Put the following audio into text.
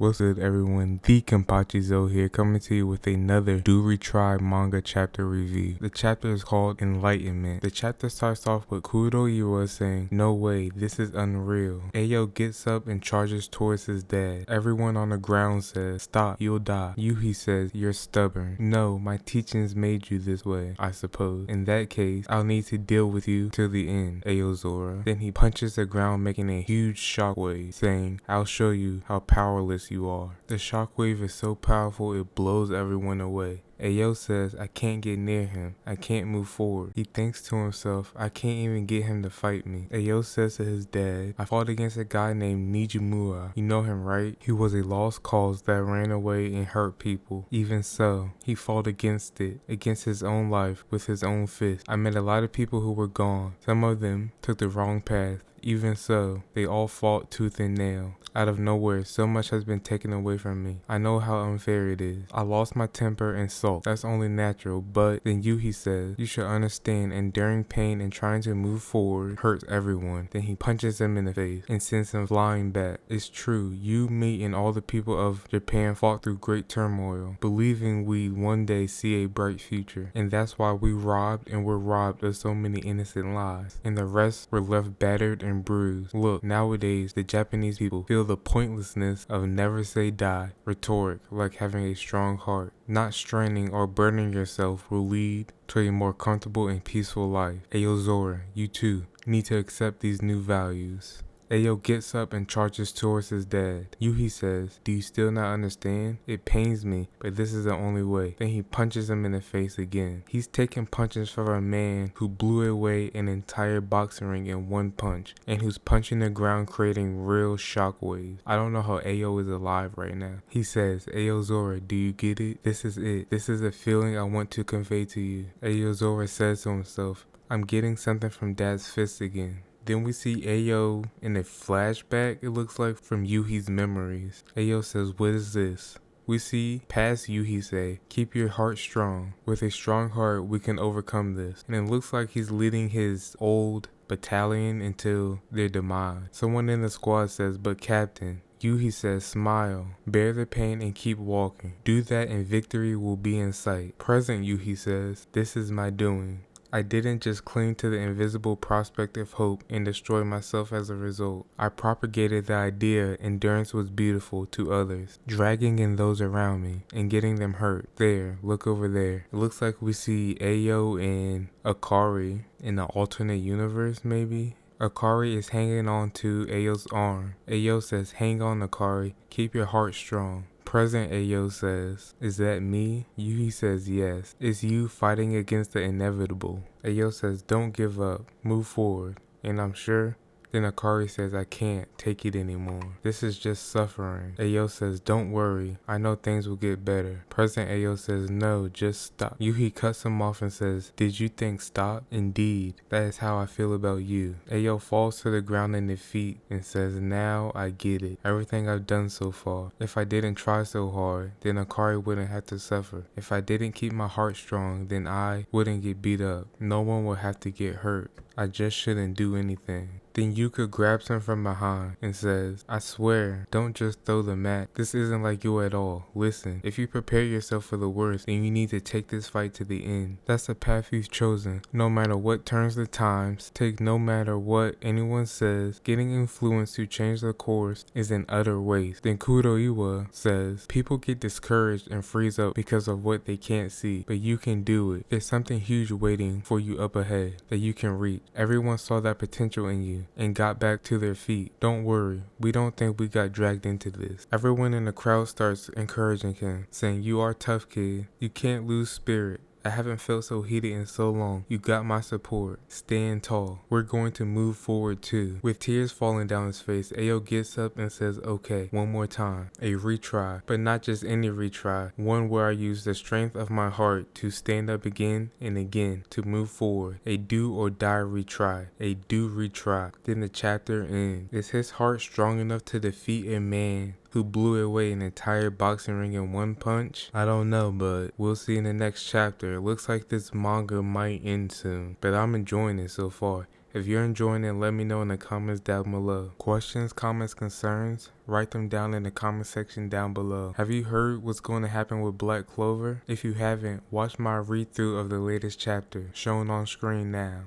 What's good, everyone? The Kenpachi here, coming to you with another Do Retry Manga chapter review. The chapter is called Enlightenment. The chapter starts off with Kuroiwa saying, "No way, this is unreal." Ayo gets up and charges towards his dad. Everyone on the ground says, "Stop, you'll die." Yuhi says, "You're stubborn." "No, my teachings made you this way, I suppose. In that case, I'll need to deal with you till the end, Aozora." Then he punches the ground, making a huge shockwave, saying, "I'll show you how powerless you are." The shockwave is so powerful it blows everyone away. Ayo says, "I can't get near him. I can't move forward." He thinks to himself, "I can't even get him to fight me." Ayo says to his dad, "I fought against a guy named Nijimura. You know him, right? He was a lost cause that ran away and hurt people. Even so, he fought against it, against his own life, with his own fist. I met a lot of people who were gone. Some of them took the wrong path. Even so, they all fought tooth and nail. Out of nowhere, so much has been taken away from me. I know how unfair it is. I lost my temper and sulk. That's only natural, but," then Yuhi says, "You should understand, enduring pain and trying to move forward hurts everyone." Then he punches him in the face and sends him flying back. "It's true, you, me, and all the people of Japan fought through great turmoil, believing we'd one day see a bright future. And that's why we robbed and were robbed of so many innocent lives. And the rest were left battered and bruised. Look, nowadays, the Japanese people feel the pointlessness of never say die, rhetoric, like having a strong heart. Not straining or burdening yourself will lead to a more comfortable and peaceful life. Aozora, you too need to accept these new values." Ayo gets up and charges towards his dad. Yuhi says, "Do you still not understand? It pains me, but this is the only way." Then he punches him in the face again. He's taking punches from a man who blew away an entire boxing ring in one punch, and who's punching the ground, creating real shockwaves. I don't know how Ayo is alive right now. He says, "Aozora, do you get it? This is it. This is a feeling I want to convey to you." Aozora says to himself, "I'm getting something from Dad's fist again." Then we see Ayo in a flashback, it looks like, from Yuhi's memories. Ayo says, "What is this?" We see past Yuhi say, "Keep your heart strong. With a strong heart, we can overcome this." And it looks like he's leading his old battalion until their demise. Someone in the squad says, "But Captain." Yuhi says, "Smile, bear the pain and keep walking. Do that and victory will be in sight." Present Yuhi says, "This is my doing. I didn't just cling to the invisible prospect of hope and destroy myself as a result. I propagated the idea endurance was beautiful to others, dragging in those around me and getting them hurt. There, look over there." It looks like we see Ayo and Akari in an alternate universe, maybe? Akari is hanging on to Ayo's arm. Ayo says, "Hang on, Akari. Keep your heart strong." Present Ayo says, "Is that me?" Yuhi says, "Yes. It's you fighting against the inevitable." Ayo says, "Don't give up. Move forward." And I'm sure. Then Akari says, "I can't take it anymore. This is just suffering." Ayo says, "Don't worry. I know things will get better." Present Ayo says, "No, just stop." Yuhi cuts him off and says, "Did you think stop? Indeed, that is how I feel about you." Ayo falls to the ground in defeat and says, "Now I get it. Everything I've done so far. If I didn't try so hard, then Akari wouldn't have to suffer. If I didn't keep my heart strong, then I wouldn't get beat up. No one would have to get hurt. I just shouldn't do anything." Then Yuka grabs him from behind and says, "I swear, don't just throw the mat. This isn't like you at all. Listen, if you prepare yourself for the worst, then you need to take this fight to the end. That's the path you've chosen. No matter what turns the times, take no matter what anyone says, getting influence to change the course is an utter waste." Then Kuroiwa says, "People get discouraged and freeze up because of what they can't see, but you can do it. There's something huge waiting for you up ahead that you can reach. Everyone saw that potential in you and got back to their feet. Don't worry, we don't think we got dragged into this." Everyone in the crowd starts encouraging him, saying, "You are tough, kid. You can't lose spirit. I haven't felt so heated in so long. You got my support. Stand tall. We're going to move forward too." With tears falling down his face, Ayo gets up and says, "Okay, one more time. A retry, but not just any retry. One where I use the strength of my heart to stand up again and again, to move forward. A do or die retry. A do retry." Then the chapter ends. Is his heart strong enough to defeat a man who blew away an entire boxing ring in one punch? I don't know, but we'll see in the next chapter. It looks like this manga might end soon, but I'm enjoying it so far. If you're enjoying it, let me know in the comments down below. Questions, comments, concerns? Write them down in the comment section down below. Have you heard what's going to happen with Black Clover? If you haven't, watch my read through of the latest chapter, shown on screen now.